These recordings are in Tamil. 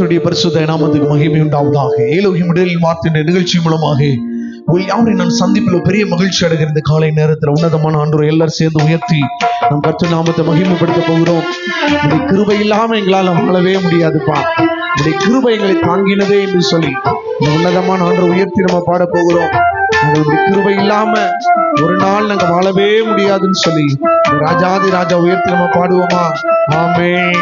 கர்த்தருடைய பரிசுத்த நாமத்துக்கு மகிமை உண்டாவதாக. ஏலோகிம் இடையில் வார்த்தை நிகழ்ச்சி மூலமாக யாரை நான் சந்திப்பில் பெரிய மகிழ்ச்சி அடைகிற இந்த காலை நேரத்தில் உன்னதமான ஆண்டவரை எல்லாரும் சேர்ந்து உயர்த்தி நம் கர்த்தர் நாமத்தை மகிமைப்படுத்த போகிறோம். உடைய கிருபை இல்லாம எங்களால் வாழவே முடியாதுப்பா, உடைய கிருபை எங்களை தாங்கினதே என்று சொல்லி இந்த உன்னதமான ஆண்டவரை உயர்த்தி நம்ம பாட போகிறோம். உங்களுடைய கிருபை இல்லாம ஒரு நாள் நாங்க வாழவே முடியாதுன்னு சொல்லி ராஜாதி ராஜா உயர்த்தி நம்ம பாடுவோமா? ஆமென்.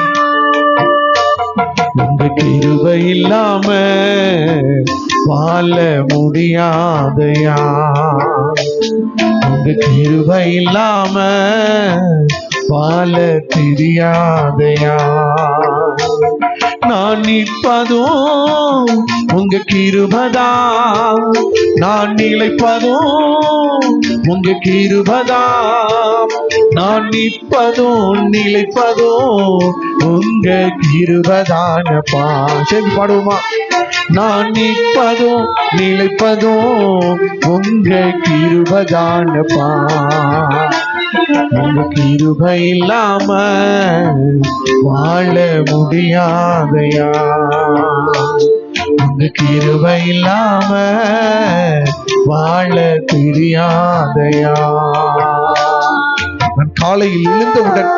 உங்க கிருபை இல்லாம வாழ முடியாதையா, உங்க கிருபை இல்லாம வாழ தெரியாதையா. நான் நிற்பதும் உங்க கிருபதா, நான் நிலைப்பதும் உங்க கிருபதா, நான் நிற்பதும் நிலைப்பதும் உங்க கிருபதானப்பா. சரி பாடுவோமா? நான் நிற்பதும் நிலைப்பதும் உங்க கிருபதானப்பா, உங்க கிருபை இல்லாம வாழ முடியாதையா, உங்க கிருபை இல்லாம வாழ தெரியாதையா. நான் காலையில் எழுந்தவுடன்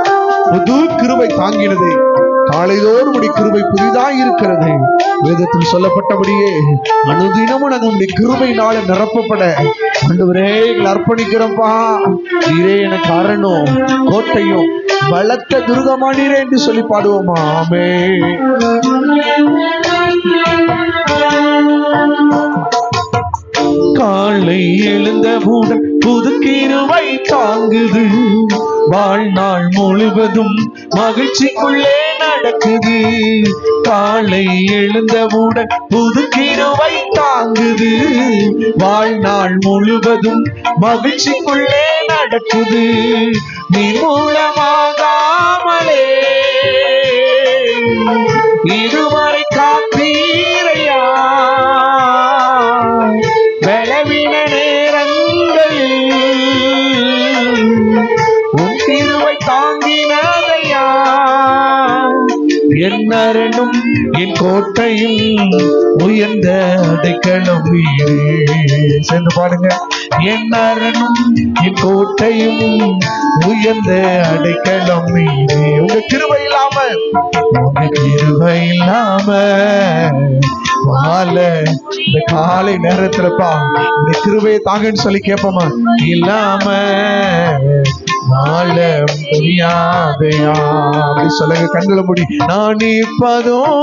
புது கிருபை தாங்கினது, காலைதோறும் உடைய கிருபை புதிதாய் இருக்கிறது. வேதத்தில் சொல்லப்பட்டபடியே அனுதினமும் நாங்கள் உடைய கிருபையினால நிரப்பப்பட ஆண்டவரே எங்களை அர்ப்பணிக்கிறோம்ப்பா. நீரே எனக்கு அரணும் கோட்டையும் பலத்த துர்கமா நீரே என்று சொல்லி பாடுவோமா? ஆமென். காலை எழுந்தவுடன் புது கிருபை தாங்குது, வாழ்நாள் முழுவதும் மகிழ்ச்சிக்குள்ளே நடக்குது. காலை எழுந்தவுடன் புது கிருபை தாங்குது, வாழ்நாள் முழுவதும் மகிழ்ச்சிக்குள்ளே நடக்குது. நிர்மூலமாகாமலே இதுவரை காத்தீரையா, பலவீன நேரங்களில் உன் கிருபை தாங்கினதையா. என் அரணும் என் கோட்டையும் உயர்ந்த அடைக்கலம் வீடு. சேர்ந்து பாடுங்க. என் அரணும் என் கோட்டையும் உயர்ந்த அடைக்கலம் வீடு. உங்க கிருபை இல்லாம, உங்க கிருபை இல்லாம வாழ இந்த காலை நேரத்துலப்பா இந்த கிருபையை தாங்கன்னு சொல்லி கேட்போமா? இல்லாம வாழ முடியாதையா. அப்படி சொல்லுங்க, கண்களை மூடி. நான் நிற்பதும்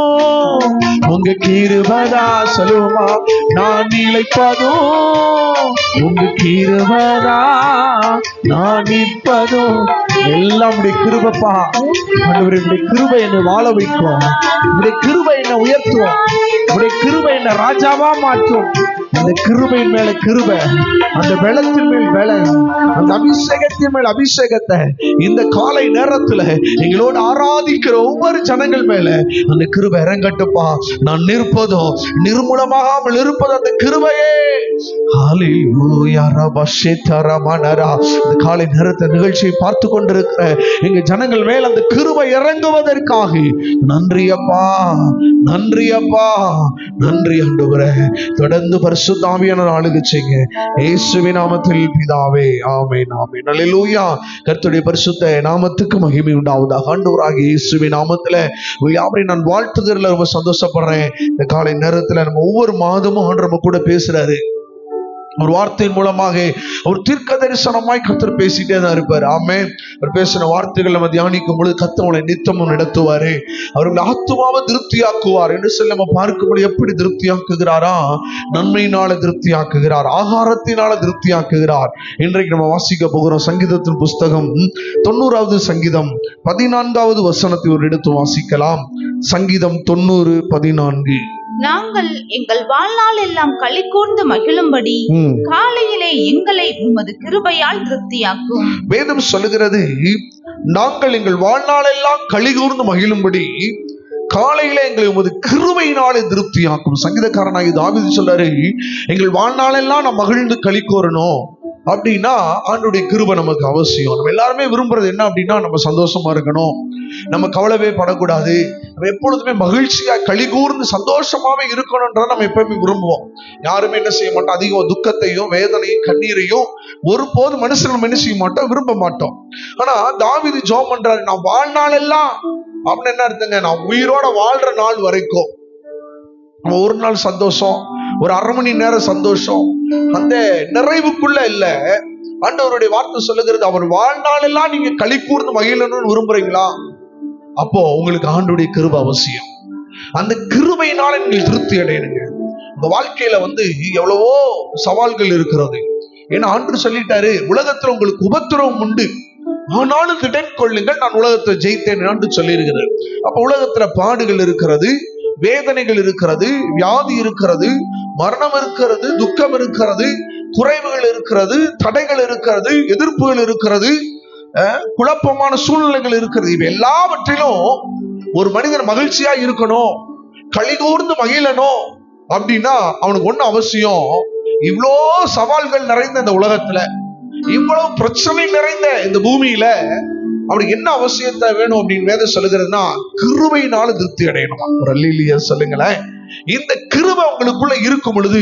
உங்க கிருபதா, சொல்லுவோமா? நான் நிலைப்பதும் உங்க கிருபதா, நான் நிற்பதும் எல்லாம் உடைய கிருபப்பா. ஆண்டவரே உடைய கிருபை என்னை வாழ வைக்கும், உடைய கிருபை என்னை உயர்த்துவோம், உடைய கிருபை என்னை ராஜாவா மாற்றும். அந்த கிருபையின் மேல கிருபை, அந்த பலத்தின் மேல் பலன், அந்த அபிஷேகத்தின் மேல் அபிஷேகத்தை இந்த காலை நேரத்துல எங்களோடு ஆராதிக்கிற ஒவ்வொரு ஜனங்கள் மேல அந்த கிருபை இறங்கட்டுப்பா. நான் நிற்பதும் நிர்மூலமாகாமல் இருப்பதும் அந்த கிருபையே. இந்த காலை நேரத்தை நிகழ்ச்சியை பார்த்து கொண்டிருக்கிற எங்க ஜனங்கள் மேல் அந்த கிருபை இறங்குவதற்காக நன்றி அப்பா, நன்றி அப்பா, நன்றி ஆண்டவரே. தொடர்ந்து பரிசுத்த ஆவியானவர் ஆளுகை செய்யுங்க இயேசுவின் நாமத்தில் பிதாவே. ஆமென், ஆமென், அல்லேலூயா. கர்த்தருடைய பரிசுத்த நாமத்துக்கு மகிமை உண்டாவதாக. ஆண்டவராகிய இயேசுவின் நாமத்துல யாவரையும் நான் வாழ்த்துகிறதுல ரொம்ப சந்தோஷப்படுறேன். இந்த காலை நேரத்துல நம்ம ஒவ்வொரு மாதமும் ஆண்டவர் நம்ம கூட பேசுறாரு. ஒரு வார்த்தையின் மூலமாக ஒரு தீர்க்க தரிசனமாய் கர்த்தர் பேசிட்டே தான் இருப்பார். ஆமென். அவர் பேசின வார்த்தைகள் நம்ம தியானிக்கும் பொழுது கர்த்தர் நித்தமும் நடத்துவாரு, அவர்கள் ஆத்துமாவை திருப்தியாக்குவார் என்று சொல்லி நம்ம பார்க்கும்போது எப்படி திருப்தியாக்குகிறாரா? நன்மையினால திருப்தியாக்குகிறார், ஆகாரத்தினால திருப்தியாக்குகிறார். இன்றைக்கு நம்ம வாசிக்க போகிறோம் சங்கீதத்தின் புஸ்தகம் 90வது சங்கீதம் 14வது வசனத்தை ஒரு எடுத்து வாசிக்கலாம். சங்கீதம் 90:14. நாங்கள் எங்கள் வாழ்நாள் எல்லாம் களி கூர்ந்து மகிழும்படி காலையிலே எங்களை உமது கிருபையால் திருப்தியாக்கும். வேதம் சொல்லுகிறது, நாங்கள் எங்கள் வாழ்நாள் எல்லாம் களி கூர்ந்து மகிழும்படி காலையில எங்களை உமது கிருபையினாலே திருப்தியாக்கும். சங்கீதக்காரனாகி தாவீது சொல்றாரு, எங்கள் வாழ்நாளெல்லாம் நான் மகிழ்ந்து களி கூறணும், அப்படின்னா ஆண்டவருடைய கிருபை நமக்கு அவசியம். நம்ம எல்லாருமே விரும்புறது என்ன அப்படின்னா, நம்ம சந்தோஷமா இருக்கணும், நம்ம கவலைவே படக்கூடாது, நம்ம எப்பொழுதுமே மகிழ்ச்சியா களி கூர்ந்து சந்தோஷமாவே இருக்கணும்ன்றத நம்ம எப்பவுமே விரும்புவோம். யாருமே என்ன செய்ய மாட்டோம், அதிகம் துக்கத்தையும் வேதனையும் கண்ணீரையும் ஒருபோது மனுஷன் நம்ம என்ன செய்ய மாட்டோம், விரும்ப மாட்டோம். ஆனா தாவீது ஜெபம் பண்றாரு, நான் வாழ்நாள் எல்லாம் அப்படின்னு என்ன அர்த்தங்க, நான் உயிரோட வாழ்ற நாள் வரைக்கும் நம்ம ஒரு நாள் சந்தோஷம், ஒரு அரை மணி நேரம் சந்தோஷம், அந்த நிறைவுக்குள்ள இல்ல. ஆண்டவருடைய வார்த்தை சொல்லுகிறது, அவர் வாழ்நாள் எல்லாம் நீங்க களி கூர்ந்து மகிழணும்னு விரும்புறீங்களா, அப்போ உங்களுக்கு ஆண்டவருடைய கிருபை அவசியம். அந்த கிருபையினால நீங்கள் திருப்தி அடையணுங்க. உங்க வாழ்க்கையில எவ்வளவோ சவால்கள் இருக்கிறது. ஏன்னா ஆண்டு சொல்லிட்டாரு, உலகத்துல உங்களுக்கு உபத்திரவம் உண்டு, ஆனாலும் திடன் கொள்ளுங்கள், நான் உலகத்தை ஜெயித்தேன் என்று சொல்லி இருக்கிறார். அப்ப உலகத்துல பாடுகள் இருக்கிறது, வேதனைகள் இருக்கிறது, வியாதி இருக்கிறது, மரணம் இருக்கிறது, துக்கம் இருக்கிறது, குறைவுகள் இருக்கிறது, தடைகள் இருக்கிறது, எதிர்ப்புகள் இருக்கிறது, குழப்பமான சூழ்நிலைகள் இருக்கிறது. இவை எல்லாவற்றிலும் ஒரு மனிதன் மகிழ்ச்சியா இருக்கணும், களிகூர்ந்து மகிழணும் அப்படின்னா அவனுக்கு ஒண்ணு அவசியம். இவ்வளோ சவால்கள் நிறைந்த இந்த உலகத்துல, இவ்வளவு பிரச்சனை நிறைந்த இந்த பூமியில அவனுக்கு என்ன அவசியத்தை வேணும் அப்படின்னு வேதம் சொல்லுகிறதுனா, கிருபையினால திருப்தி அடையணுமா. ஒரு அல்லேலூயா சொல்லுங்களேன். இந்த கிருபை உங்களுக்குள்ள இருக்கும் பொழுது,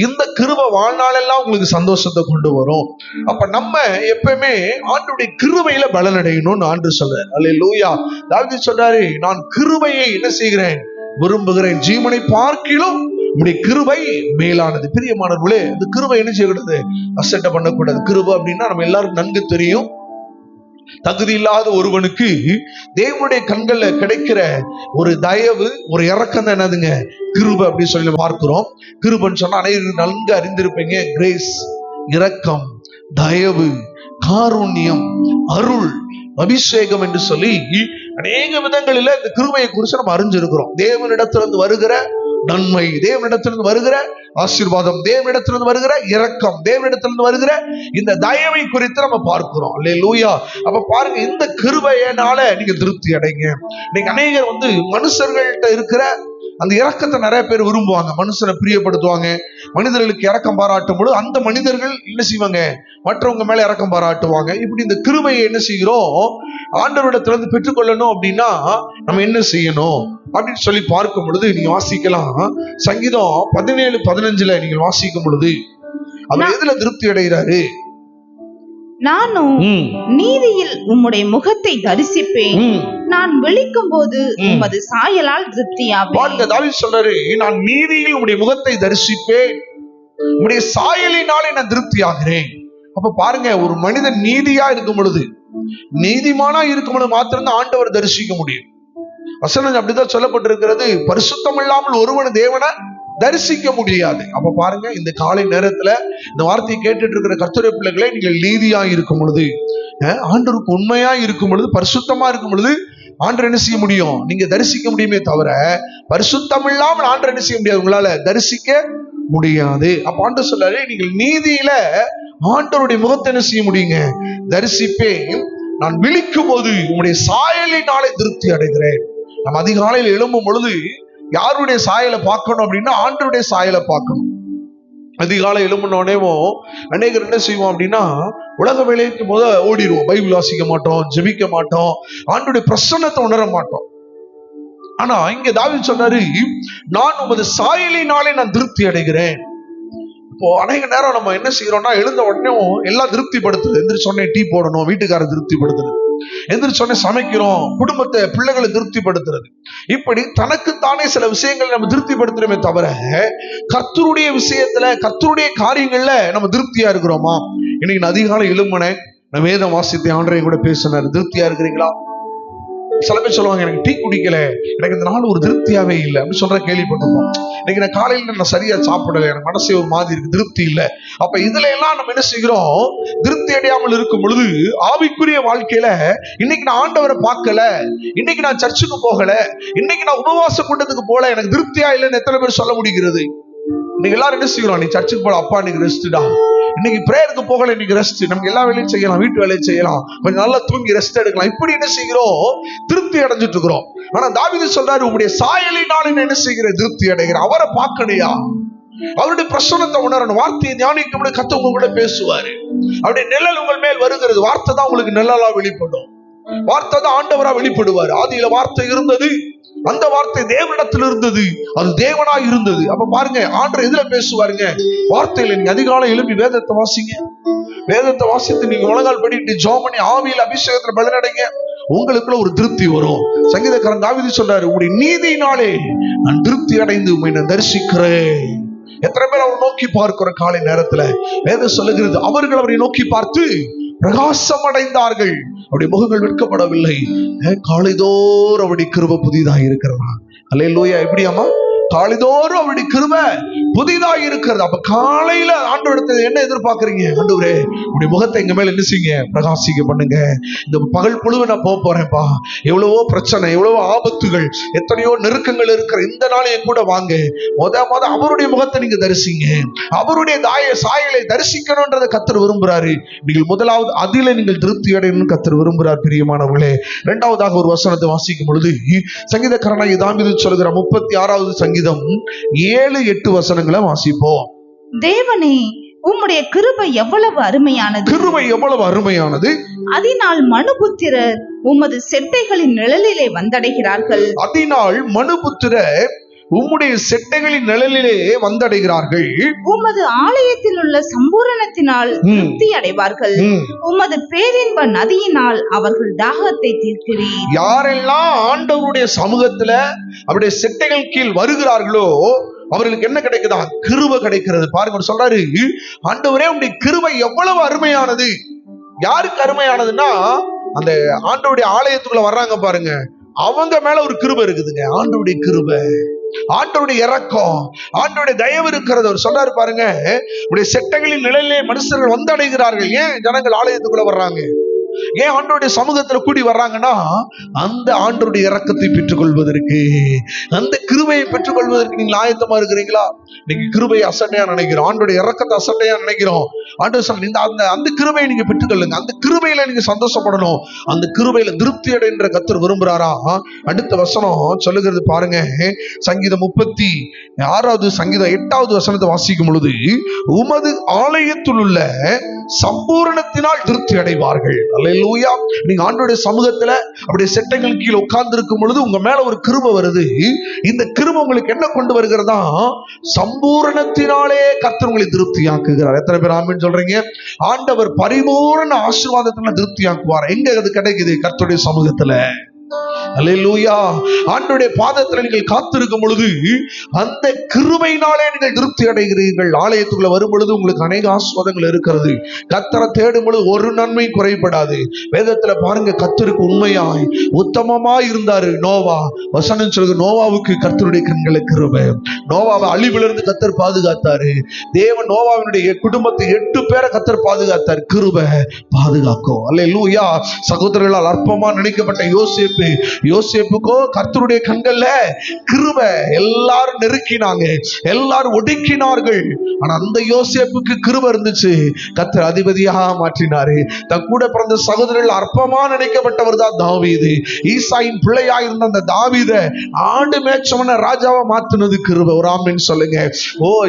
இந்த கிருபை வாழ்நாளெல்லாம் உங்களுக்கு சந்தோஷத்தை கொண்டு வரும். அப்ப நம்ம எப்பவுமே ஆண்டவருடைய கிருபையில பலன் அடையணும்னு ஆண்டு சொல்றாரு. அல்லேலூயா. தாவீது சொல்றாரு, நான் கிருபையை என்ன செய்கிறேன், விரும்புகிறேன், ஜீவனை பார்க்கிலும் உடைய கிருபை மேலானது. பிரியமானவர்களே, இந்த கிருபை என்ன செய்யக்கூடாது, அசட்டை பண்ணக்கூடாது. கிருபை அப்படின்னா நம்ம எல்லாருக்கும் நன்கு தெரியும், தகுதி இல்லாத ஒருவனுக்கு தேவனுடைய கண்கள்ல கிடைக்கிற ஒரு தயவு, ஒரு இரக்கம் தான் என்னதுங்க, கிருபை அப்படின்னு சொல்லி பார்க்கிறோம். கிருபைன்னு சொன்னா அனைவரும் நன்கு அறிந்திருப்பீங்க. கிரேஸ், இரக்கம், தயவு, காருண்யம், அருள், அபிஷேகம் என்று சொல்லி அநேக விதங்களில இந்த கிருபையை குறித்து நம்ம அறிஞ்சிருக்கிறோம். தேவனிடத்திலிருந்து வருகிற நன்மை, தேவனிடத்திலிருந்து வருகிற ஆசீர்வாதம், தேவனிடத்திலிருந்து வருகிற இரக்கம், தேவனிடத்திலிருந்து வருகிற இந்த தயவை குறித்து நம்ம பார்க்கிறோம். அல்லேலூயா. அப்ப பாருங்க, இந்த கிருபையினால நீங்க திருப்தி அடைங்க. நீங்க அநேகர் மனுஷர்கள்ட்ட இருக்கிற அந்த இரக்கத்தை நிறைய பேர் விரும்புவாங்க, மனுஷனை பிரியப்படுத்துவாங்க, மனிதர்களுக்கு இரக்கம் பாராட்டும் பொழுது அந்த மனிதர்கள் என்ன செய்வாங்க, மற்றவங்க மேல இரக்கம் பாராட்டுவாங்க. இப்படி இந்த கிருபையை என்ன செய்கிறோம், ஆண்டவரிடத்திலிருந்து பெற்றுக்கொள்ளணும் அப்படின்னா நம்ம என்ன செய்யணும் அப்படின்னு சொல்லி பார்க்கும் பொழுது நீங்க வாசிக்கலாம். சங்கீதம் 17:15 நீங்கள் வாசிக்கும் பொழுது அவர் எதுல திருப்தி அடைகிறாரு, நானும் நீதியில் உம்முடைய முகத்தை தரிசிப்பேன், நான் விழிக்கும் போது உமது சாயலால் திருப்தியாவேன். பாருங்க, தாவீது சொல்றாரு, நான் நீதியில் உம்முடைய முகத்தை தரிசிப்பேன், உம்முடைய சாயலினாலே நான் திருப்தி ஆகிறேன். அப்ப பாருங்க, ஒரு மனிதன் நீதியா இருக்கும் பொழுது, நீதிமானா இருக்கும் பொழுது மாத்திரம் ஆண்டவர் தரிசிக்க முடியும். வசனம் அப்படிதான் சொல்லப்பட்டிருக்கிறது, பரிசுத்தம் இல்லாமல் ஒருவன் தேவனை தரிசிக்க முடியாது. அப்ப பாருங்க, இந்த காலை நேரத்துல இந்த வார்த்தையை கேட்டுட்டு இருக்கிற கர்த்தருடைய பிள்ளைகளை, நீங்கள் நீதியா இருக்கும் பொழுது, ஆண்டவருக்கு உண்மையா இருக்கும் பொழுது, பரிசுத்தமா இருக்கும் பொழுது ஆண்டவர் என்ன செய்ய முடியும், நீங்க தரிசிக்க முடியுமே தவிர பரிசுத்தம் இல்லாமல் ஆண்டவர் என்ன செய்ய முடியாது, உங்களால தரிசிக்க முடியாது. அப்ப ஆண்டவர் சொல்றாரு, நீங்கள் நீதியில ஆண்டவருடைய முகத்தை என்ன செய்ய முடியுங்க, தரிசிப்பேன், நான் விழிக்கும் போது உங்களுடைய சாயலினாலே திருப்தி அடைகிறேன். நம்ம அதிகாலையில் எழும்பும் பொழுது யாருடைய சாயலை பார்க்கணும் அப்படின்னா ஆண்டவருடைய சாயலை பார்க்கணும். அதிகாலை எழும்பினோடனேவும் அநேகர் என்ன செய்வோம் அப்படின்னா, உலக வேலைக்கு ஓடிடுவோம், பைபிள் வாசிக்க மாட்டோம், ஜெபிக்க மாட்டோம், ஆண்டவருடைய பிரசன்னத்தை உணர மாட்டோம். ஆனா இங்க தாவீது சொன்னாரு, நான் உமது சாயலினாலே நான் திருப்தி அடைகிறேன். இப்போ அநேக நேரம் நம்ம என்ன செய்யறோம்னா, எழுந்த உடனே எல்லாம் திருப்திப்படுத்துது. எந்திரிச்சு சொன்னே டீ போடணும், வீட்டுக்காரர் திருப்திப்படுத்துறது, எந்திரிச்சு சொன்னே சமைக்கிறோம், குடும்பத்தை பிள்ளைகளை திருப்திப்படுத்துறது, இப்படி தனக்குத்தானே சில விஷயங்கள் நம்ம திருப்திப்படுத்துறோமே தவிர கர்த்தருடைய விஷயத்துல, கர்த்தருடைய காரியங்கள்ல நம்ம திருப்தியா இருக்கிறோமா? இன்னைக்கு நான் அதிகாலை எழும்பினேன், நான் வேதம் வாசித்த ஆண்டவரையும் கூட பேசினார், திருப்தியா இருக்கிறீங்களா? சில பேர் சொல்லுவாங்க, எனக்கு டீ குடிக்கல, எனக்கு இந்த நாள் ஒரு திருப்தியாவே இல்லை அப்படின்னு சொல்ற கேள்விப்பட்டிருப்போம். இன்னைக்கு நான் காலையில நான் சரியா சாப்பிடல, எனக்கு மனசே ஒரு மாதிரி இருக்கு, திருப்தி இல்லை. அப்ப இதுல எல்லாம் நம்ம என்ன செய்கிறோம், திருப்தி அடையாமல் இருக்கும் பொழுது ஆவிக்குரிய வாழ்க்கையில இன்னைக்கு நான் ஆண்டவரை பார்க்கல, இன்னைக்கு நான் சர்ச்சுக்கு போகல, இன்னைக்கு நான் உபவாச கூட்டத்துக்கு போல, எனக்கு திருப்தியா இல்லைன்னு எத்தனை பேர் சொல்ல முடிகிறது? இன்னைக்கு எல்லாரும் என்ன செய்யறோம், நீ சர்ச்சுக்கு போல, அப்பா இன்னைக்கு ரெஸ்ட்டுடா, இன்னைக்கு பிரேயருக்கு போகல, இன்னைக்கு ரெஸ்ட், நமக்கு எல்லா வேலையும் செய்யலாம், வீட்டு வேலையை செய்யலாம், கொஞ்சம் நல்லா தூங்கி ரெஸ்ட் எடுக்கலாம், இப்படி என்ன செய்கிறோம், திருப்தி அடைஞ்சிட்டு இருக்கிறோம். ஆனா தாவீது சொல்றாரு, உங்களுடைய சாயலினால என்ன செய்கிற, திருப்தி அடைகிற. அவரை பார்க்கலையா, அவருடைய பிரசன்னத்தை உணரணும். வார்த்தையை தியானிக்கும் பொழுது கர்த்தர் உங்க கூட பேசுவாரு. அவருடைய நிழல் உங்கள் மேல் வருகிறது. வார்த்தை தான் உங்களுக்கு நிழலா வெளிப்படும். வார்த்தை தான் ஆண்டவரா வெளிப்படுவார். ஆதியில வார்த்தை இருந்தது, அந்த வார்த்தை தேவனிடத்தில் இருந்தது, அது தேவனா இருந்தது. அப்ப பாருங்க, ஆண்டவர் எதுல பேசுவாருங்க? வார்த்தையில. நீங்க அதிகாலை எழுப்பி வேதத்தை வாசிங்க. வேதத்தை வாசித்து நீங்க உலகால் படிட்டு ஜெபம் பண்ணி ஆவியில் அபிஷேகத்துல பலனடைங்க. உங்களுக்குள்ள ஒரு திருப்தி வரும். சங்கீதக்காரன் தாவீது சொல்றாரு, உங்களுடைய நீதியினாலே நான் திருப்தி அடைந்து உம்மை நான் தரிசிக்கிறேன். எத்தனை பேர் அவர் நோக்கி பார்க்கிற காலை நேரத்துல வேதம் சொல்லுகிறது, அவர்கள் அவரை நோக்கி பார்த்து பிரகாசம் அடைந்தார்கள், அவருடைய முகங்கள் வெட்கப்படவில்லை. காலைதோறும் அவருடைய கிருபை புதிதாக இருக்கிறதா? அல்லேலூயா. எப்படியாமா? காலைதோறும் அவருடைய கிருபை புதிதாக இருக்கிறது. அப்ப காலையில ஆண்டவரிடத்துல என்ன எதிர்பார்க்கறீங்க? ஆண்டவரே, உடைய முகத்தை எங்க மேல என்ன செய்யுங்க? பிரகாசிக்க பண்ணுங்க. இந்த பகல் பொழுது நான் போக போறேன்ப்பா, எவ்வளவோ பிரச்சனை, எவ்வளவோ ஆபத்துகள், எத்தனையோ நெருக்கங்கள் இருக்கிற இந்த நாளையும் கூட வாங்க. முத அவருடைய முகத்தை நீங்க தரிசிங்க. அவருடைய சாயலை தரிசிக்கணும்ன்றதை கர்த்தர் விரும்புறாரு. நீங்கள் முதலாவது அதில நீங்கள் திருப்தி அடையணும்னு கர்த்தர் விரும்புறார். பிரியமானவர்களே, இரண்டாவதாக ஒரு வசனத்தை வாசிக்கும் பொழுது சங்கீதக்காரனாகிய தாவீது சொல்கிற 36வது சங்கீதம் 7-8 வசனங்களை வாசிப்போம். தேவனே, உம்முடைய கிருபை எவ்வளவு அருமையானது! கிருபை எவ்வளவு அருமையானது! அதனால் மனுபுத்திரர் உமது செட்டைகளின் நிழலிலே வந்தடைகிறார்கள். அதனால் மனுபுத்திரர் உம்முடைய செட்டைகளின் நிழலிலே வந்தடைகிறார்கள். உமது ஆலயத்தில் உள்ள சம்பூரணத்தினால் திருப்தி அடைவார்கள். உமது பேரின்ப நதியினால் அவர்கள் தாகத்தை தீர்க்கிறீர். யாரெல்லாம் ஆண்டவருடைய சமூகத்துல அவருடைய செட்டைகள் கீழ் வருகிறார்களோ அவர்களுக்கு என்ன கிடைக்குதா? கிருபை கிடைக்கிறது. பாருங்க, சொல்றாரு, ஆண்டவரே உம்முடைய கிருபை எவ்வளவு அருமையானது. யாருக்கு அருமையானதுன்னா, அந்த ஆண்டவருடைய ஆலயத்துக்குள்ள வர்றாங்க பாருங்க, அவங்க மேல ஒரு கிருபை இருக்குதுங்க. ஆண்டவருடைய கிருபை, ஆண்டவருடைய இரக்கம், ஆண்டவருடைய தயவு இருக்கிறது. அவர் சொல்றாரு பாருங்க, உடைய செட்டைகளின் நிழலிலே மனுஷர்கள் வந்தடைகிறார்கள். ஏன் ஜனங்கள் ஆலயத்துக்குள்ள வர்றாங்க? ஏன் ஆண்டவருடைய சமூகத்துல கூடி வர்றாங்கன்னா, அந்த ஆண்டவருடைய இரக்கத்தை பெற்றுக் கொள்வதற்கு, அந்த கிருபையை பெற்றுக் கொள்வதற்கு நீங்கள் ஆயத்தமா இருக்கிறீங்களா? நீங்க கிருபையை அசட்டையா நினைக்கிறோம், ஆண்டவருடைய இரக்கத்தை அசட்டையா நினைக்கிறோம். ஆண்டவர் சொல்ல, அந்த கிருபையை நீங்க பெற்றுக்கொள்ளுங்க. அந்த கிருபையில நீங்க சந்தோஷப்படணும். அந்த கிருபையில திருப்தி அடைன்ற கர்த்தர் விரும்புறாரா? அடுத்த வசனம் சொல்லுகிறது பாருங்க, சங்கீதம் 36வது சங்கீதம் 8வது வசனத்தை வாசிக்கும் பொழுது, உமது ஆலயத்தில் உள்ள சம்பூரணத்தினால் திருப்தி அடைவார்கள். அல்லேலூயா. நீங்க ஆண்டவருடைய சமூகத்துல அப்படியே செட்டைகள் கீழே உட்கார்ந்து இருக்கும் பொழுது உங்க மேல ஒரு கிருபை வருது. இந்த கிருபை உங்களுக்கு என்ன கொண்டு வருகிறதா? சம்பூரணத்தினாலே கர்த்தர் உங்களை திருப்தியாக்குகிறார். எத்தனை பேர் ஆமென் சொல்றீங்க? ஆண்டவர் பரிபூரண ஆசீர்வாதத்தினால திருப்தியாக்குவார். எங்க அது கிடைக்குது? கர்த்தருடைய சமூகத்துல. அல்லேலூயா. ஆண்டவருடைய பாதத்துல நீங்கள் காத்திருக்கும் பொழுது அந்த கிருபையினாலே நீங்கள் திருப்தி அடைகிறீர்கள். ஆலயத்துக்குள்ள வரும் பொழுது உங்களுக்கு அநேக ஆசீர்வாதங்கள் இருக்கிறது. கர்த்தரை தேடும் பொழுது ஒரு நன்மை குறைபடாது. வேதத்துல பாருங்க, கர்த்தருக்கு உண்மையாய் உத்தமமாய் இருந்தாரு நோவா. வசனம் சொல்லுங்க, நோவாவுக்கு கர்த்தருடைய கண்களை கிருபை. நோவாவை அழிவிலிருந்து கர்த்தர் பாதுகாத்தாரு. தேவன் நோவாவினுடைய குடும்பத்தை 8 பேரை கர்த்தர் பாதுகாத்தார். கிருபை பாதுகாக்கும். அல்லேலூயா. சகோதரர்களால் அற்பமா நினைக்கப்பட்ட யோசேப்புக்கோ கர்த்தருடைய கண்கள்ல கிருபை. எல்லாரும் நெருக்கினாங்க, எல்லாரும் ஒடுக்கினார்கள். ஆனா அந்த யோசேப்புக்கு கிருபை இருந்துச்சு. கர்த்தர் அதிபதியாக மாற்றினாரு. தன் கூட பிறந்த சகோதரர்கள் அற்பமா நினைக்கப்பட்டவர் தான் தாவீது. ஈசாயின் பிள்ளையா இருந்த அந்த தாவீத ஆண்டு மேய்ச்சவன ராஜாவா மாத்தினது கிருபை. ஒரு ஆமென் சொல்லுங்க.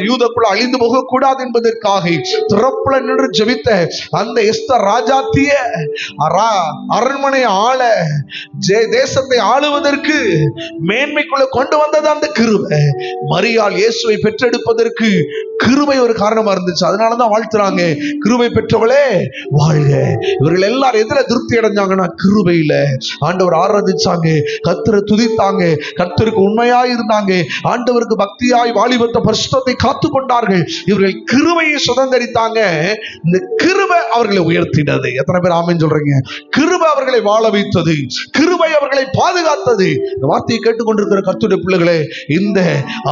யூதக்குள்ள அழிந்து போக கூடாது என்பதற்காக திறப்புல நின்று ஜெபித்த அந்த எஸ்தர் ராஜாத்திய அரண்மனை ஆள, தேசத்தை ஆளுவதற்கு மேன்மைக்குள்ள கொண்டு வந்தது அந்த கிருபை. மரியாள் இயேசுவை பெற்றெடுப்பதற்கு கிருபை ஒரு காரணமா இருந்துச்சு. அதனாலதான் வாழ்த்துறாங்க, கிருபை பெற்றவளே வாழ்க. இவர்கள் எல்லாரும் எதுல திருப்தி அடைஞ்சாங்கன்னா, கிருபையில. ஆண்டவர் ஆராதிச்சாங்க, கர்த்தரை துதித்தாங்க, கர்த்தருக்கு உண்மையாய் இருந்தாங்க, ஆண்டவருக்கு பக்தியாய் வாலிபத்த பரிசுத்தத்தை காத்து கொண்டார்கள். இவர்கள் கிருபையை சுதந்திரித்தாங்க. இந்த கிருபை அவர்களை உயர்த்தினது. எத்தனை பேர் ஆமென் சொல்றீங்க? கிருபை அவர்களை வாழ வைத்தது, கிருபை அவர்களை பாதுகாத்தது. இந்த வார்த்தையை கேட்டுக்கொண்டிருக்கிற கர்த்தருடைய பிள்ளைகளே, இந்த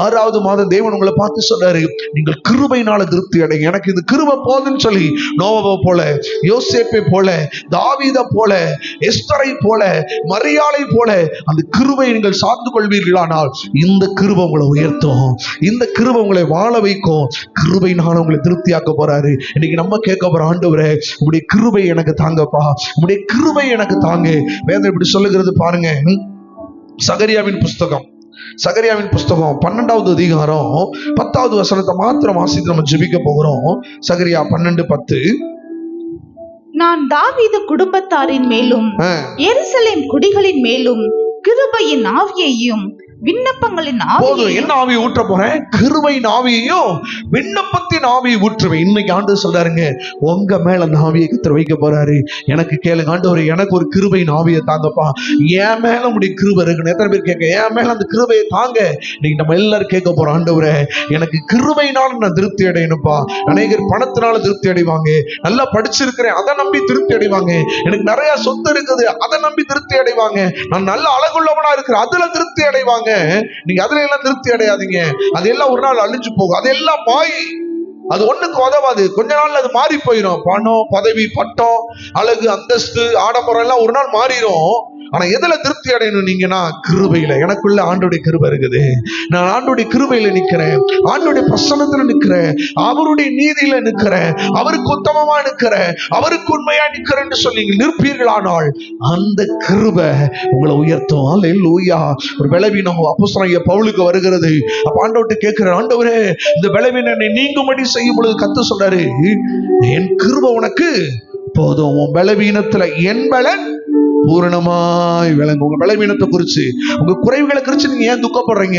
6வது மாதம் தேவன் உங்களை பார்த்து சொல்றாரு, நீங்கள் கிருபையினால திருப்தி அடைங்க. எனக்கு இந்த கிருபை போதுன்னு சொல்லி நோவாவை போல, யோசேப்பை போல, தாவீதை போல, எஸ்தரை போல, மரியாளை போல அந்த கிருபை நீங்கள் சார்ந்து கொள்வீர்களானால் இந்த கிருபை உங்களை உயர்த்தும், இந்த கிருபை உங்களை வாழ வைக்கும். கிருபையினால உங்களை திருப்தியாக்க போறாரு. இன்னைக்கு நம்ம கேட்க போற, ஆண்டவரே உங்களுடைய கிருபை எனக்கு தாங்கப்பா, உங்களுடைய கிருபை எனக்கு தாங்க. வேதம் இப்படி சொல்லுகிறது பாருங்க. சகரியாவின் புஸ்தகம் சகரியாவின் புஸ்தகம் 12வது அதிகாரம் 10வது வசனத்தை மாத்திரம் வாசித்து நம்ம ஜெபிக்க போகிறோம். சகரியா 12:10. நான் தாவீது குடும்பத்தாரின் மேலும் எருசலேம் குடிகளின் மேலும் கிருபையின் ஆவியையும் விண்ணப்பங்களின் ஆவியையும் என்ன ஆவியை ஊற்ற போறேன்? கிருபையின் ஆவியையும் விண்ணப்பத்தின் ஆவியை ஊற்றுவேன். இன்னைக்கு ஆண்டவர் சொல்றாருங்க, உங்க மேல அந்த ஆவியை கர்த்தர் வைக்க போறாரு. எனக்கு கேளுங்க, ஆண்டவரே எனக்கு ஒரு கிருபையின் ஆவியை தாங்கப்பா. என் மேல உடைய கிருபை இருக்குன்னு எத்தனை பேர் கேட்க, என் மேல அந்த கிருபையை தாங்க. இன்னைக்கு நம்ம எல்லாரும் கேட்க போறோம், ஆண்டவரே எனக்கு கிருபையினால நான் திருப்தி அடையணும்ப்பா. அநேகர் பணத்தினால திருப்தி அடைவாங்க, நல்லா படிச்சிருக்கிறேன் அதை நம்பி திருப்தி அடைவாங்க, எனக்கு நிறைய சொத்து இருக்குது அதை நம்பி திருப்தி அடைவாங்க, நான் நல்ல அழகுள்ளவனா இருக்கிறேன் அதுல திருப்தி அடைவாங்க. நீங்க அதுல எல்லாம் திருப்தி அடையாதீங்க. அதெல்லாம் ஒரு நாள் அழிஞ்சு போகும். அதெல்லாம் மாய், அது ஒண்ணுக்கு உதவாது. கொஞ்ச நாள்ல அது மாறி போயிடும். பணம், பதவி, பட்டம், அழகு, அந்தஸ்து, ஆடம்பரம் எல்லாம் ஒரு நாள் மாறிடும். ஆனா எதுல திருப்தி அடையணும் நீங்கன்னா? கிருபையில. எனக்குள்ள ஆண்டோடைய கிருபை இருக்குது. நான் ஆண்டோடைய கிருபையில நிக்கிறேன், ஆண்டோடைய பிரசன்னத்துல நிக்கிறேன், அவருடைய நீதியில நிக்கிறேன், அவருக்கு உத்தமமா நிக்கிறேன், அவருக்கு உண்மையா நிக்கிறேன்னு சொல்லி நீங்க நிற்பீர்களானால் அந்த கிருபை உங்களை உயர்த்தும். அல்லேலூயா. ஒரு பலவீனம் அப்போஸ்தலனாகிய பவுலுக்கு வருகிறது. அப்ப ஆண்டவர்கிட்ட கேட்கிறார், ஆண்டவரே இந்த பலவீனனை நீங்கும்படி செய்யும் பொழுது கர்த்தர் சொல்றாரு, என் கிருபை உனக்கு போதும், உன் பலவீனத்துல என் பலன் பூரணமாய் விளங்கும். உங்க பலவீனத்தை குறிச்சு, உங்க குறைவுகளை குறிச்சு நீங்க ஏன் துக்கப்படுறீங்க?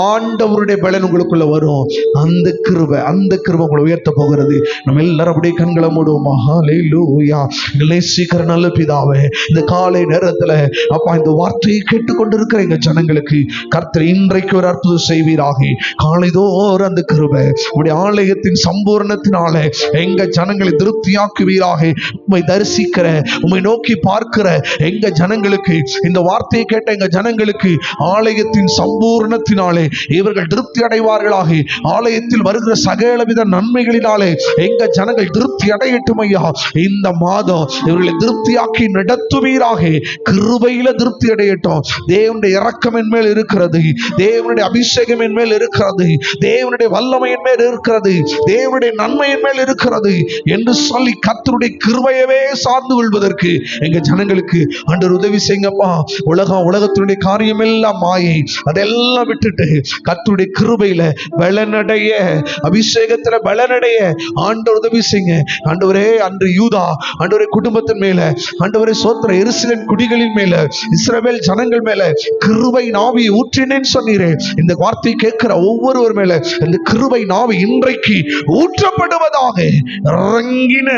ஆண்டவருடைய பலன் உங்களுக்குள்ள வரும். அந்த கிருபை உங்களை உயர்த்த போகிறது. நம்ம எல்லாரும் அப்படியே கண்களை மூடுவோமா? ஹல்லேலூயா. சீக்கிரம் நல்ல பிதாவே, இந்த காலை நேரத்துல அப்பா இந்த வார்த்தையை கேட்டுக்கொண்டிருக்கிற எங்க ஜனங்களுக்கு கர்த்தர் இன்றைக்கு ஒரு அற்புதம் செய்வீராக. காலைதோறும் அந்த கிருபை உடைய ஆலயத்தின் சம்பூர்ணத்தினால எங்க ஜனங்களை திருப்தியாக்குவீராக. உம்மை தரிசிக்கிற, உம்மை நோக்கி பார்க்கிற எங்க ஜனங்களுக்கு, இந்த வார்த்தையை கேட்ட எங்க ஜனங்களுக்கு ஆலயத்தின் சம்பூர்ணத்தினாலே இவர்கள் திருப்தி அடைவார்களாக. ஆலயத்தில் வருகிற சகலவித நன்மைகளினாலே எங்க ஜனங்கள் திருப்தி அடையட்டும் ஐயா. இந்த மாதம் இவர்களை திருப்தியாக்கி நடத்துவீராக. கிருபையில திருப்தி அடையட்டும். தேவனுடைய இரக்கம் என் மேல் இருக்கிறது, தேவனுடைய அபிஷேகம் என் மேல் இருக்கிறது, தேவனுடைய வல்லமை என் மேல் இருக்கிறது, தேவனுடைய நன்மை என் மேல் இருக்கிறது என்று சொல்லி கர்த்தருடைய கிருபையவே சார்ந்து கொள்வதற்கு எங்க ஜனங்களுக்கு ஆண்டவர் உதவி செய்யுங்கப்பா. உலகத்தினுடைய காரியம் எல்லாம் மாயை, அதெல்லாம் விட்டுட்டு கர்த்தருடைய கிருபையில பலனடைய, அபிஷேகத்துல பலனடைய ஆண்டவர் உதவி செய்யுங்க. ஆண்டவரே அன்று யூதா ஆண்டவரே குடும்பத்தின் மேல, ஆண்டவரே சோத்திர எருசலேம் குடிகளின் மேல, இஸ்ரவேல் ஜனங்கள் மேல கிருபை நாவியை ஊற்றினேன்னு சொன்னீரே. இந்த வார்த்தை கேட்கிற ஒவ்வொருவர் மேல இந்த கிருபை நாவி இன்றைக்கு ஊற்றப்படுவதாக. இறங்கின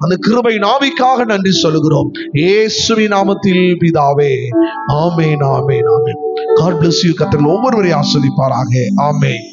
அந்த கிருபை நாவிக்காக நன்றி சொல்லுகிறோம் இயேசுவின் நாமத்தில் பிதாவே. ஆமென், ஆமென், ஆமென். God bless you. கர்த்தர் ஒவ்வொருவரையும் ஆசீர்வதிப்பாராக. ஆமென்.